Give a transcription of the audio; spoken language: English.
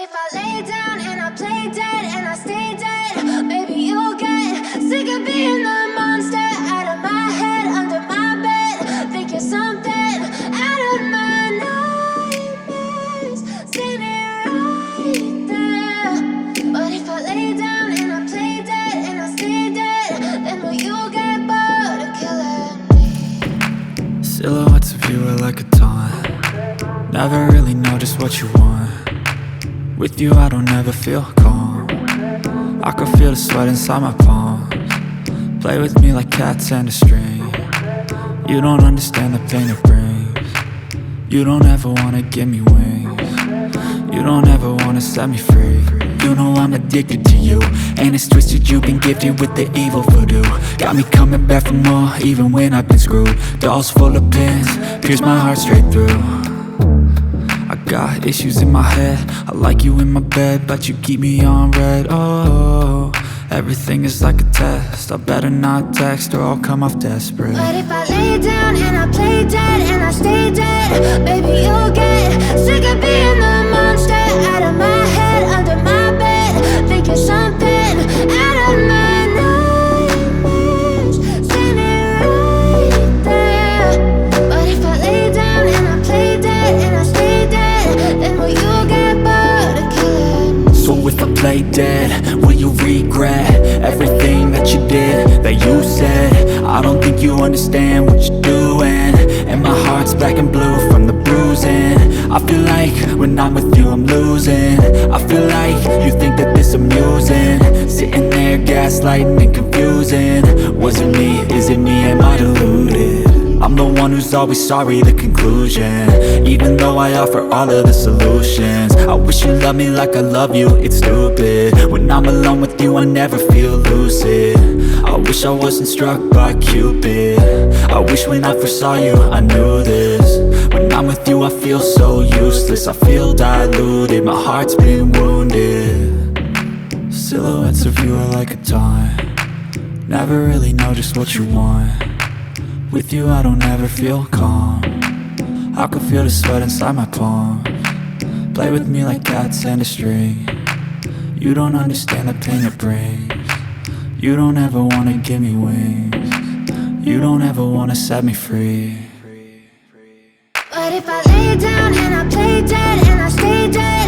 if I lay down and I play dead and I stay dead, maybe you'll get sick of being the monster out of my head, under my bed. Think you're something out of my nightmares, standing right there. But if I lay down and I play dead and I stay dead, then will you get bored of killing me? Silhouettes of you are like a taunt. Never really know just what you want. With you I don't ever feel calm. I can feel the sweat inside my palms. Play with me like cats and a string. You don't understand the pain it brings. You don't ever wanna give me wings. You don't ever wanna set me free. You know I'm addicted to you, and it's twisted, you've been gifted with the evil voodoo. Got me coming back for more, even when I've been screwed. Dolls full of pins, pierce my heart straight through. I got issues in my head, I like you in my bed, but you keep me on red. Oh, everything is like a test, I better not text or I'll come off desperate. But if I lay down and I play dead and I stay dead, baby you'll get sick of being the monster out of my head, under my bed. Think you're something out of my nightmares, standing right there. But if I lay down and I play dead and I stay dead, then will you get bored of killing me? So if I play dead, will you regret everything that you did, that you said? I don't think you understand what you're doing, and my heart's black and blue from the bruising. I feel like when I'm with you I'm losing. I feel like you think that this amusing, sitting there gaslighting and confusing. Was it me? Is it me? Am I deluded? I'm the one who's always sorry, the conclusion, even though I offer all of the solutions. I wish you loved me like I love you, it's stupid. When I'm alone with you I never feel lucid. I wish I wasn't struck by Cupid. I wish when I first saw you I knew this. When I'm with you I feel so useless, I feel diluted, my heart's been wounded. Silhouettes of you are like a taunt. Never really know just what you want. With you I don't ever feel calm. I can feel the sweat inside my palms. Play with me like cats and a string. You don't understand the pain it brings. You don't ever wanna give me wings. You don't ever wanna set me free. But if I lay down and I play dead and I stay dead,